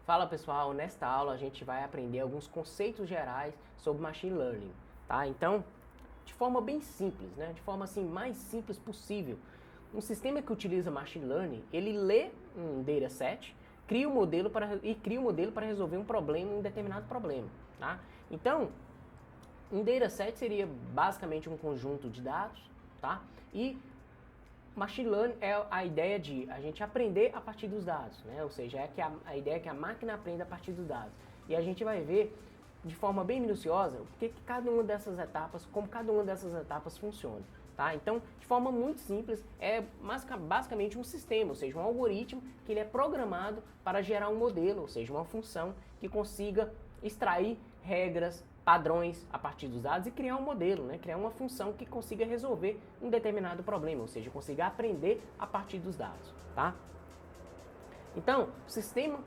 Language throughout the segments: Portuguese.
Fala pessoal, nesta aula a gente vai aprender alguns conceitos gerais sobre Machine Learning, tá? Então, de forma bem simples, né? De forma assim mais simples possível. Um sistema que utiliza Machine Learning, ele lê um dataset, cria um modelo para resolver um determinado problema, tá? Então, um dataset seria basicamente um conjunto de dados, tá? E Machine Learning é a ideia de a gente aprender a partir dos dados, né? Ou seja, a ideia é que a máquina aprenda a partir dos dados. E a gente vai ver de forma bem minuciosa como cada uma dessas etapas funciona, tá? Então, de forma muito simples, é basicamente um sistema, ou seja, um algoritmo que ele é programado para gerar um modelo, ou seja, uma função que consiga extrair regras, padrões a partir dos dados e criar um modelo, né? Criar uma função que consiga resolver um determinado problema, ou seja, consiga aprender a partir dos dados, tá? Então, o sistema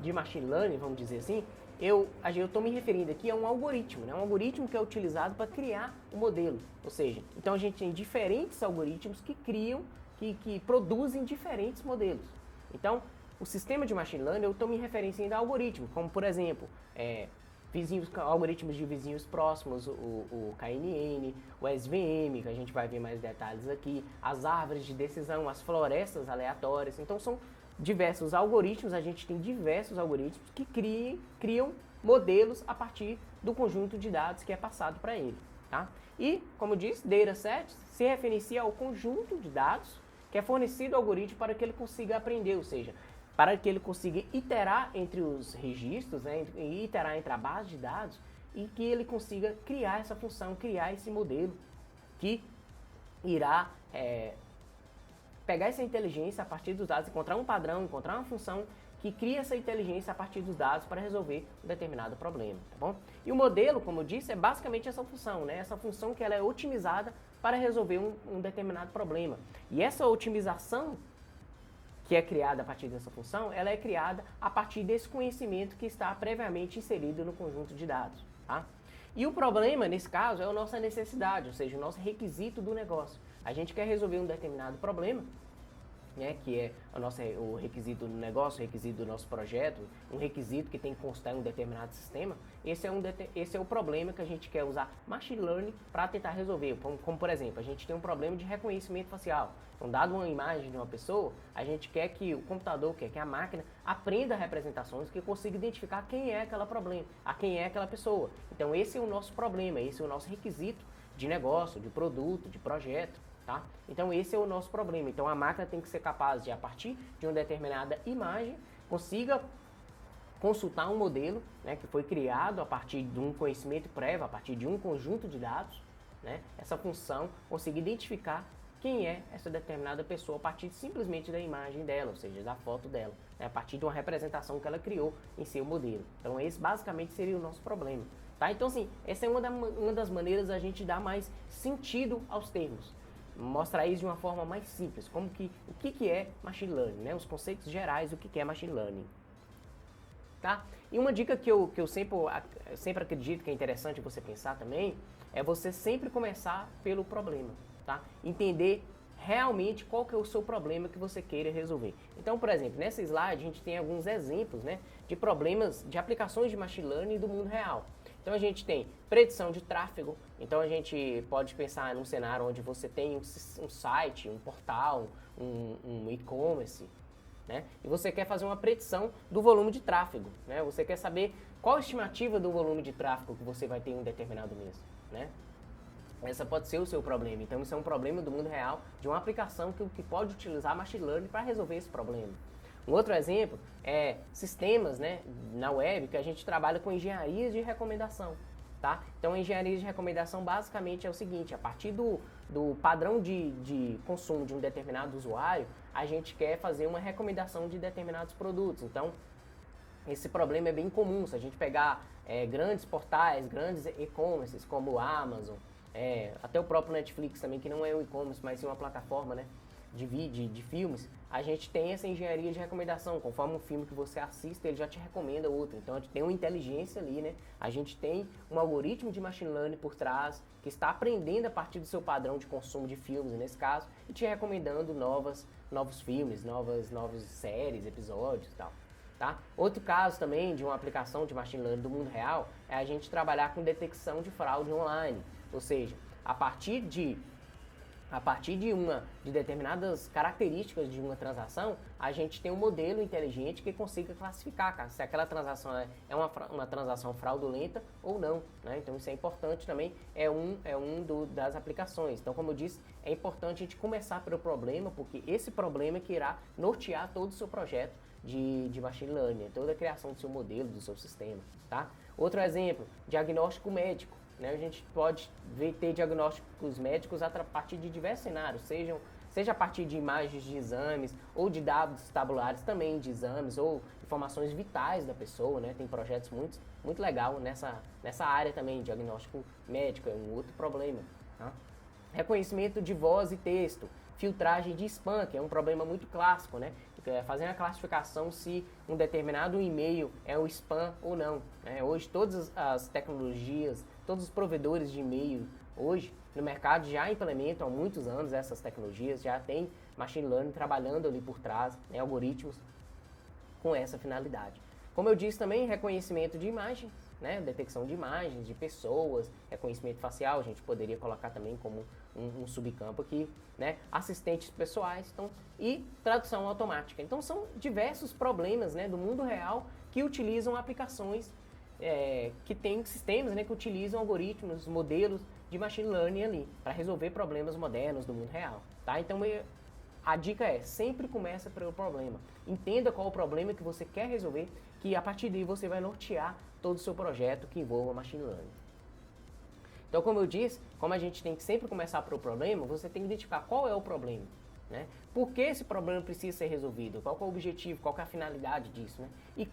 de Machine Learning, vamos dizer assim, eu estou me referindo aqui a um algoritmo, né? Um algoritmo que é utilizado para criar o modelo, ou seja, então a gente tem diferentes algoritmos que criam, que produzem diferentes modelos. Então, o sistema de Machine Learning, eu estou me referenciando a algoritmos, como por exemplo, algoritmos de vizinhos próximos, o KNN, o SVM, que a gente vai ver mais detalhes aqui, as árvores de decisão, as florestas aleatórias. Então são diversos algoritmos, a gente tem diversos algoritmos que criam modelos a partir do conjunto de dados que é passado para ele, tá? E, como eu disse, dataset se referencia ao conjunto de dados que é fornecido ao algoritmo para que ele consiga aprender, ou seja, para que ele consiga iterar entre os registros, né, iterar entre a base de dados e que ele consiga criar essa função, criar esse modelo que irá pegar essa inteligência a partir dos dados, encontrar um padrão, encontrar uma função que cria essa inteligência a partir dos dados para resolver um determinado problema, tá bom? E o modelo, como eu disse, é basicamente essa função, né? Essa função que ela é otimizada para resolver um determinado problema. E essa otimização que é criada a partir dessa função, ela é criada a partir desse conhecimento que está previamente inserido no conjunto de dados, tá? E o problema, nesse caso, é a nossa necessidade, ou seja, o nosso requisito do negócio. A gente quer resolver um determinado problema, né, que é o requisito do negócio, o requisito do nosso projeto, um requisito que tem que constar em um determinado sistema. Esse é o problema que a gente quer usar Machine Learning para tentar resolver. Como, por exemplo, a gente tem um problema de reconhecimento facial. Então, dado uma imagem de uma pessoa, a gente quer que o computador, que a máquina, aprenda representações que consiga identificar quem é quem é aquela pessoa. Então, esse é o nosso problema, esse é o nosso requisito de negócio, de produto, de projeto. Tá? Então esse é o nosso problema. Então a máquina tem que ser capaz de, a partir de uma determinada imagem, consiga consultar um modelo, né, que foi criado a partir de um conhecimento prévio, a partir de um conjunto de dados, né, essa função consiga identificar quem é essa determinada pessoa a partir simplesmente da imagem dela, ou seja, da foto dela, né, a partir de uma representação que ela criou em seu modelo. Então esse basicamente seria o nosso problema. Tá? Então assim, essa é uma das maneiras da gente dar mais sentido aos termos. Mostrar isso de uma forma mais simples, o que é Machine Learning, né? Os conceitos gerais do que é Machine Learning. Tá? E uma dica que eu sempre acredito que é interessante você pensar também, é você sempre começar pelo problema, tá? Entender realmente qual que é o seu problema que você queira resolver. Então, por exemplo, nessa slide a gente tem alguns exemplos, né, de problemas, de aplicações de Machine Learning do mundo real. Então a gente tem predição de tráfego, então a gente pode pensar num cenário onde você tem um site, um portal, um e-commerce, né? E você quer fazer uma predição do volume de tráfego, né? Você quer saber qual a estimativa do volume de tráfego que você vai ter em um determinado mês, né? Essa pode ser o seu problema. Então isso é um problema do mundo real, de uma aplicação que pode utilizar Machine Learning para resolver esse problema. Um outro exemplo é sistemas, né, na web que a gente trabalha com engenharia de recomendação. Tá? Então a engenharia de recomendação basicamente é o seguinte, a partir do padrão de consumo de um determinado usuário, a gente quer fazer uma recomendação de determinados produtos. Então esse problema é bem comum, se a gente pegar grandes portais, grandes e-commerces como o Amazon, até o próprio Netflix também, que não é um e-commerce, mas sim uma plataforma, né, de filmes, a gente tem essa engenharia de recomendação. Conforme um filme que você assiste, ele já te recomenda outro. Então a gente tem uma inteligência ali, né? A gente tem um algoritmo de Machine Learning por trás, que está aprendendo a partir do seu padrão de consumo de filmes, nesse caso, e te recomendando novos filmes, novas séries, episódios e tal. Tá? Outro caso também de uma aplicação de machine learning do mundo real é a gente trabalhar com detecção de fraude online, ou seja, a partir de determinadas características de uma transação, a gente tem um modelo inteligente que consiga classificar se aquela transação é uma transação fraudulenta ou não, né? Então isso é importante também, das aplicações. Então, como eu disse, é importante a gente começar pelo problema, porque esse problema é que irá nortear todo o seu projeto de machine learning, toda a criação do seu modelo, do seu sistema, tá? Outro exemplo, diagnóstico médico. Né, a gente pode ter diagnósticos médicos a partir de diversos cenários, seja a partir de imagens de exames ou de dados tabulares também de exames ou informações vitais da pessoa, né? Tem projetos muito legal nessa área também, diagnóstico médico é um outro problema. Tá? Reconhecimento de voz e texto, filtragem de spam, que é um problema muito clássico, né? Fazer a classificação se um determinado e-mail é um spam ou não. Né? Hoje todas as tecnologias, todos os provedores de e-mail hoje no mercado já implementam há muitos anos essas tecnologias, já tem machine learning trabalhando ali por trás, né, algoritmos com essa finalidade. Como eu disse também, reconhecimento de imagens, né, detecção de imagens, de pessoas, reconhecimento facial, a gente poderia colocar também como um subcampo aqui, né, assistentes pessoais e tradução automática. Então são diversos problemas, né, do mundo real que utilizam aplicações que tem sistemas, né, que utilizam algoritmos, modelos de machine learning ali para resolver problemas modernos do mundo real, tá? Então a dica é, sempre começa pelo problema. Entenda qual o problema que você quer resolver, que a partir daí você vai nortear todo o seu projeto que envolva machine learning. Então, como eu disse, como a gente tem que sempre começar pelo problema, você tem que identificar qual é o problema. Né? Por que esse problema precisa ser resolvido? Qual é o objetivo? Qual é a finalidade disso? Né? E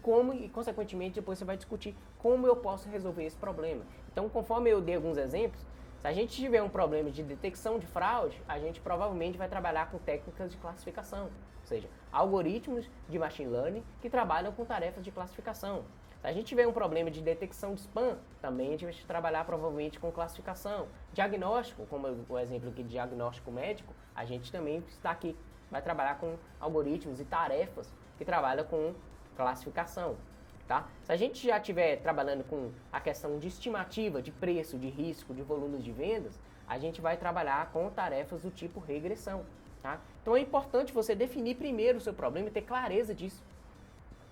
consequentemente, depois você vai discutir como eu posso resolver esse problema. Então, conforme eu dei alguns exemplos, se a gente tiver um problema de detecção de fraude, a gente provavelmente vai trabalhar com técnicas de classificação, ou seja, algoritmos de machine learning que trabalham com tarefas de classificação. Se a gente tiver um problema de detecção de spam, também a gente vai trabalhar provavelmente com classificação. Diagnóstico, como o exemplo aqui de diagnóstico médico, a gente também está aqui, vai trabalhar com algoritmos e tarefas que trabalham com classificação. Tá? Se a gente já estiver trabalhando com a questão de estimativa, de preço, de risco, de volumes de vendas, a gente vai trabalhar com tarefas do tipo regressão. Tá? Então é importante você definir primeiro o seu problema e ter clareza disso.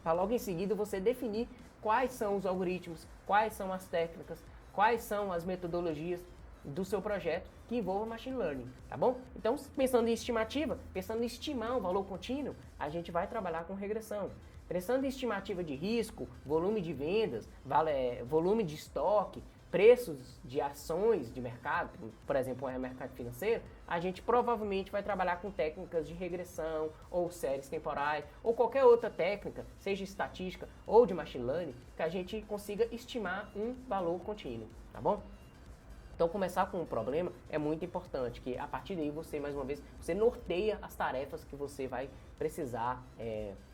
Para logo em seguida você definir quais são os algoritmos, quais são as técnicas, quais são as metodologias do seu projeto que envolvam machine learning, tá bom? Então, pensando em estimativa, pensando em estimar um valor contínuo, a gente vai trabalhar com regressão. Pensando em estimativa de risco, volume de vendas, volume de estoque, preços de ações de mercado, por exemplo, o mercado financeiro, a gente provavelmente vai trabalhar com técnicas de regressão, ou séries temporais, ou qualquer outra técnica, seja estatística ou de machine learning, que a gente consiga estimar um valor contínuo, tá bom? Então, começar com um problema é muito importante, que a partir daí você, mais uma vez, você norteia as tarefas que você vai precisar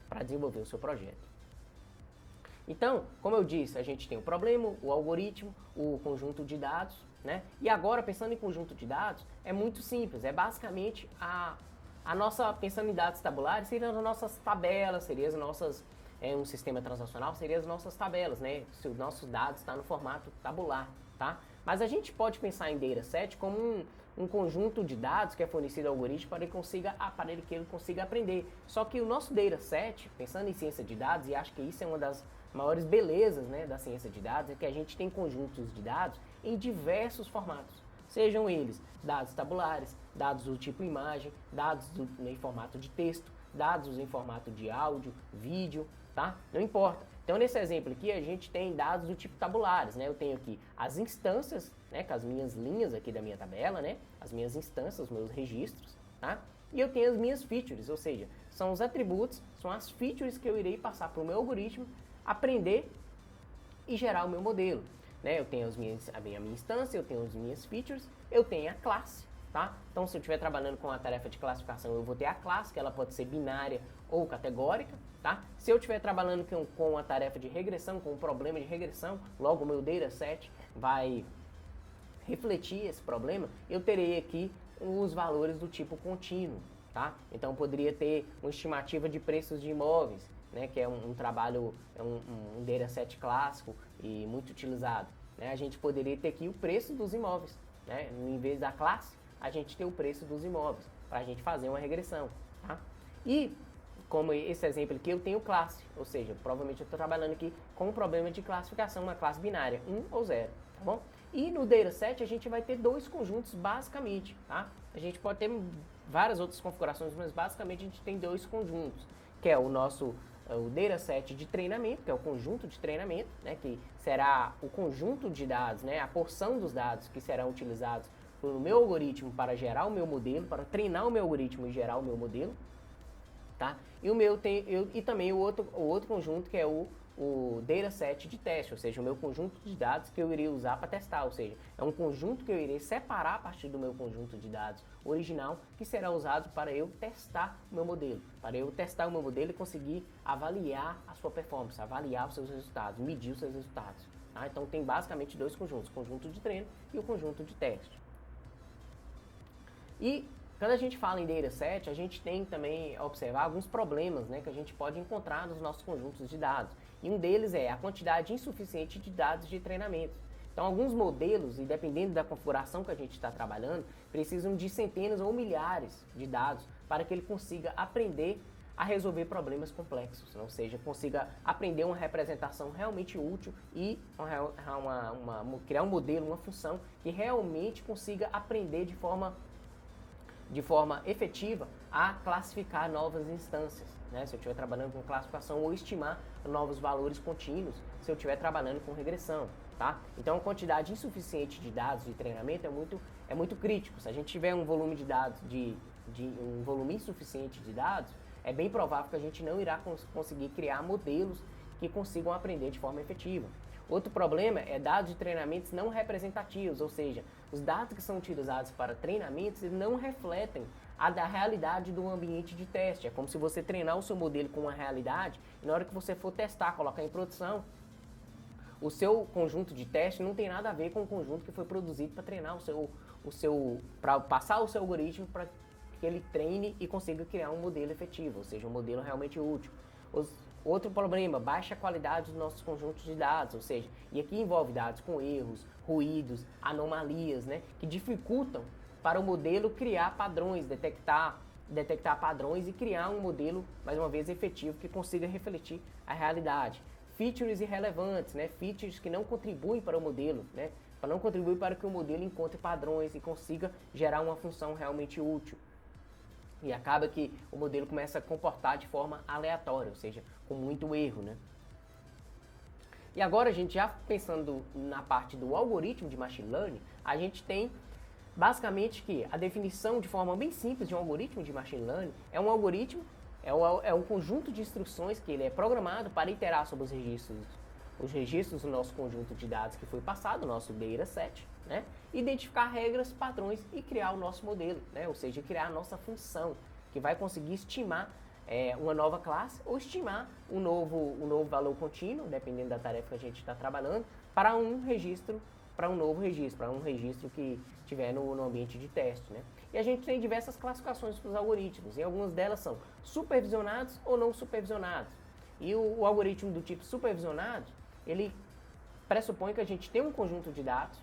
para desenvolver o seu projeto. Então, como eu disse, a gente tem o problema, o algoritmo, o conjunto de dados, né? E agora, pensando em conjunto de dados, é muito simples, é basicamente a nossa, pensando em dados tabulares, seriam as nossas tabelas, seriam as nossas, um sistema transacional, seriam as nossas tabelas, né? Se os nossos dados estão no formato tabular, tá? Mas a gente pode pensar em dataset como um conjunto de dados que é fornecido ao algoritmo para que ele consiga aprender. Só que o nosso dataset, pensando em ciência de dados, e acho que isso é uma das maiores belezas, né, da ciência de dados, é que a gente tem conjuntos de dados em diversos formatos. Sejam eles dados tabulares, dados do tipo imagem, dados em formato de texto, dados em formato de áudio, vídeo, tá? Não importa. Então, nesse exemplo aqui, a gente tem dados do tipo tabulares, né? Eu tenho aqui as instâncias, né, com as minhas linhas aqui da minha tabela, né? As minhas instâncias, os meus registros, tá? E eu tenho as minhas features, ou seja, são os atributos, são as features que eu irei passar para o meu algoritmo aprender e gerar o meu modelo. Né? Eu tenho a minha instância, eu tenho as minhas features, eu tenho a classe. Tá? Então, se eu estiver trabalhando com a tarefa de classificação, eu vou ter a classe, que ela pode ser binária ou categórica. Tá? Se eu estiver trabalhando com a tarefa de regressão, com o problema de regressão, logo o meu dataset vai refletir esse problema, eu terei aqui os valores do tipo contínuo. Tá? Então, poderia ter uma estimativa de preços de imóveis. né, que é um trabalho, um dataset clássico e muito utilizado, né, a gente poderia ter aqui o preço dos imóveis, né, em vez da classe, a gente tem o preço dos imóveis, para a gente fazer uma regressão, tá? E, como esse exemplo aqui, eu tenho classe, ou seja, provavelmente eu estou trabalhando aqui com um problema de classificação, uma classe binária, 1 ou 0, tá bom? E no dataset a gente vai ter dois conjuntos basicamente, tá? A gente pode ter várias outras configurações, mas basicamente a gente tem dois conjuntos, que é o dataset de treinamento, que é o conjunto de treinamento, né, que será o conjunto de dados, né, a porção dos dados que serão utilizados no meu algoritmo para gerar o meu modelo, para treinar o meu algoritmo e gerar o meu modelo, tá? E também o outro conjunto que é o dataset de teste, ou seja, o meu conjunto de dados que eu irei usar para testar, ou seja, é um conjunto que eu irei separar a partir do meu conjunto de dados original, que será usado para eu testar o meu modelo, e conseguir avaliar a sua performance, avaliar os seus resultados, medir os seus resultados, tá? Então tem basicamente dois conjuntos, o conjunto de treino e o conjunto de teste. E quando a gente fala em dataset, a gente tem também a observar alguns problemas, né, que a gente pode encontrar nos nossos conjuntos de dados. E um deles é a quantidade insuficiente de dados de treinamento. Então, alguns modelos, e dependendo da configuração que a gente está trabalhando, precisam de centenas ou milhares de dados para que ele consiga aprender a resolver problemas complexos, ou seja, consiga aprender uma representação realmente útil e criar um modelo, uma função que realmente consiga aprender de forma efetiva a classificar novas instâncias, né? Se eu estiver trabalhando com classificação ou estimar novos valores contínuos, se eu estiver trabalhando com regressão, tá? Então, a quantidade insuficiente de dados de treinamento é muito crítico. Se a gente tiver um volume de dados, um volume insuficiente de dados, é bem provável que a gente não irá conseguir criar modelos que consigam aprender de forma efetiva. Outro problema é dados de treinamentos não representativos, ou seja, os dados que são utilizados para treinamentos não refletem a da realidade do ambiente de teste. É como se você treinar o seu modelo com uma realidade e na hora que você for testar, colocar em produção, o seu conjunto de teste não tem nada a ver com o conjunto que foi produzido para treinar para passar o seu algoritmo para que ele treine e consiga criar um modelo efetivo, ou seja, um modelo realmente útil. Outro problema, baixa qualidade dos nossos conjuntos de dados, ou seja, e aqui envolve dados com erros, ruídos, anomalias, né, que dificultam para o modelo criar padrões, detectar padrões e criar um modelo, mais uma vez, efetivo que consiga refletir a realidade. Features irrelevantes, né, features que não contribuem para o modelo, né, não contribuem para que o modelo encontre padrões e consiga gerar uma função realmente útil. E acaba que o modelo começa a comportar de forma aleatória, ou seja, com muito erro, né? E agora, a gente já pensando na parte do algoritmo de Machine Learning, a gente tem basicamente que a definição de forma bem simples de um algoritmo de Machine Learning é um algoritmo, é um conjunto de instruções que ele é programado para iterar sobre os registros do nosso conjunto de dados que foi passado, o nosso dataset, né? Identificar regras, padrões e criar o nosso modelo, né? Ou seja, criar a nossa função, que vai conseguir estimar uma nova classe ou estimar um novo valor contínuo, dependendo da tarefa que a gente está trabalhando, para um novo registro, para um registro que tiver no ambiente de teste, né? E a gente tem diversas classificações para os algoritmos, e algumas delas são supervisionados ou não supervisionados. E o algoritmo do tipo supervisionado, ele pressupõe que a gente tem um conjunto de dados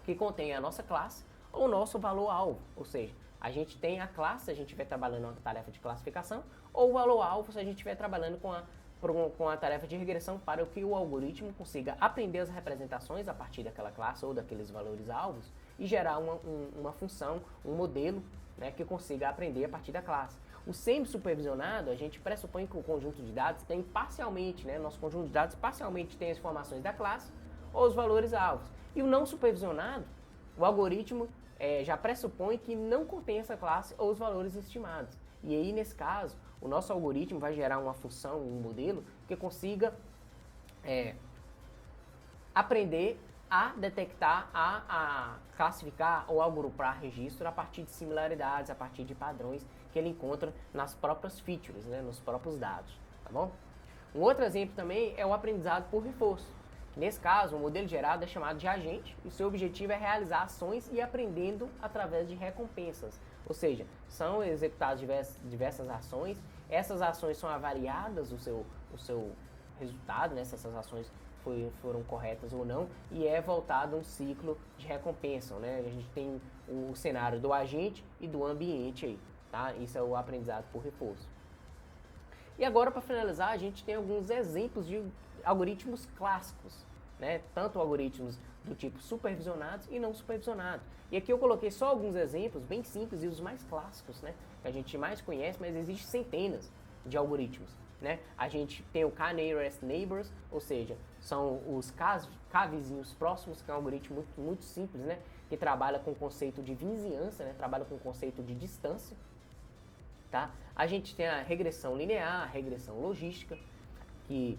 que contém a nossa classe ou o nosso valor-alvo, ou seja, a gente tem a classe se a gente estiver trabalhando uma tarefa de classificação, ou o valor-alvo se a gente estiver trabalhando com a tarefa de regressão para que o algoritmo consiga aprender as representações a partir daquela classe ou daqueles valores-alvos e gerar uma função, um modelo, né, que consiga aprender a partir da classe. O semi-supervisionado, a gente pressupõe que o conjunto de dados tem parcialmente, né, nosso conjunto de dados parcialmente tem as informações da classe ou os valores-alvos. E o não supervisionado, o algoritmo já pressupõe que não contém essa classe ou os valores estimados. E aí, nesse caso, o nosso algoritmo vai gerar uma função, um modelo, que consiga aprender a detectar, a classificar ou agrupar registros a partir de similaridades, a partir de padrões que ele encontra nas próprias features, né, nos próprios dados, tá bom? Um outro exemplo também é o aprendizado por reforço. Nesse caso, o modelo gerado é chamado de agente e o seu objetivo é realizar ações e aprendendo através de recompensas. Ou seja, são executadas diversas ações essas ações são avaliadas, o seu resultado, né, se essas ações foram corretas ou não, e é voltado um ciclo de recompensa, né? A gente tem o cenário do agente e do ambiente aí, tá? Isso é o aprendizado por reforço. E agora, para finalizar, a gente tem alguns exemplos de algoritmos clássicos, né? Tanto algoritmos do tipo supervisionados e não supervisionados. E aqui eu coloquei só alguns exemplos bem simples e os mais clássicos, né? Que a gente mais conhece, mas existem centenas de algoritmos, né? A gente tem o K-nearest neighbors, ou seja, são os K-vizinhos próximos, que é um algoritmo muito simples, né? Que trabalha com o conceito de vizinhança, né? Trabalha com o conceito de distância, tá? A gente tem a regressão linear, a regressão logística, que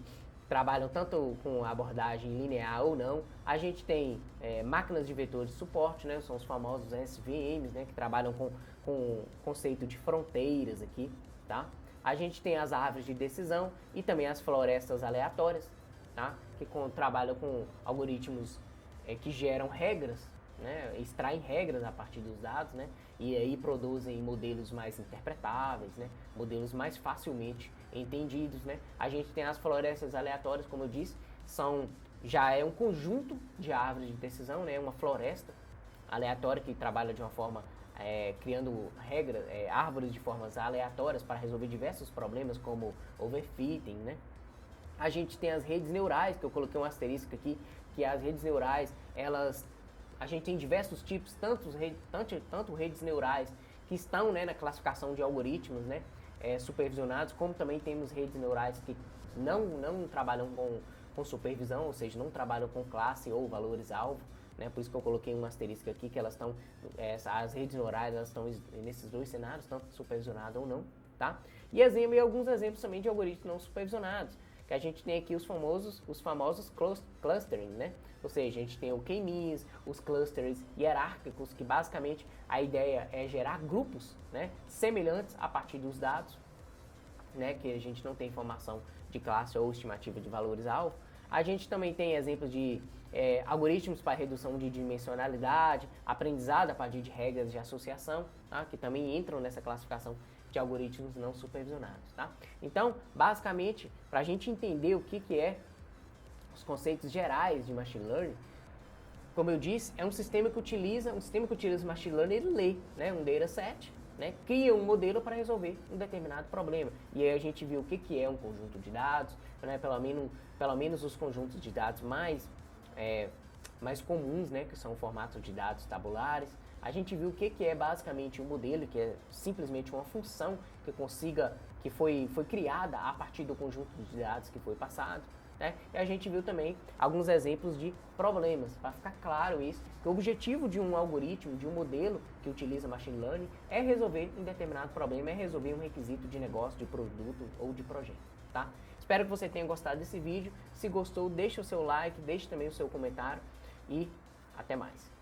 trabalham tanto com abordagem linear ou não. A gente tem máquinas de vetores de suporte, né? São os famosos SVMs, né? Que trabalham com o conceito de fronteiras aqui, tá? A gente tem as árvores de decisão e também as florestas aleatórias, tá? Que trabalham com algoritmos que geram regras, né? Extraem regras a partir dos dados, né? E aí produzem modelos mais interpretáveis, né? Modelos mais facilmente entendidos, né? A gente tem as florestas aleatórias, como eu disse, já é um conjunto de árvores de decisão, né? Uma floresta aleatória que trabalha de uma forma criando regras, árvores de formas aleatórias para resolver diversos problemas como overfitting, né? A gente tem as redes neurais, que eu coloquei um asterisco aqui, que as redes neurais, a gente tem diversos tipos, tanto redes neurais que estão, né, na classificação de algoritmos, né, supervisionados, como também temos redes neurais que não trabalham com supervisão, ou seja, não trabalham com classe ou valores-alvo, né, por isso que eu coloquei um asterisco aqui, que elas estão, as redes neurais, elas estão nesses dois cenários, tanto supervisionado ou não, tá? E alguns exemplos também de algoritmos não supervisionados, que a gente tem aqui os famosos clustering, né? Ou seja, a gente tem o K-means, os clusters hierárquicos, que basicamente a ideia é gerar grupos, né, semelhantes a partir dos dados, né, que a gente não tem informação de classe ou estimativa de valores-alvo. A gente também tem exemplos de algoritmos para redução de dimensionalidade, aprendizado a partir de regras de associação, tá? Que também entram nessa classificação de algoritmos não supervisionados, tá? Então, basicamente, para a gente entender o que é os conceitos gerais de Machine Learning, como eu disse, é um sistema que utiliza Machine Learning, ele lê, né, um dataset, né, cria um modelo para resolver um determinado problema. E aí a gente viu o que é um conjunto de dados, né, pelo menos os conjuntos de dados mais comuns, né, que são formatos de dados tabulares. A gente viu o que é basicamente um modelo, que é simplesmente uma função que foi criada a partir do conjunto de dados que foi passado. Né? E a gente viu também alguns exemplos de problemas, para ficar claro isso, que o objetivo de um algoritmo, de um modelo que utiliza Machine Learning é resolver um determinado problema, é resolver um requisito de negócio, de produto ou de projeto. Tá? Espero que você tenha gostado desse vídeo. Se gostou, deixe o seu like, deixe também o seu comentário e até mais.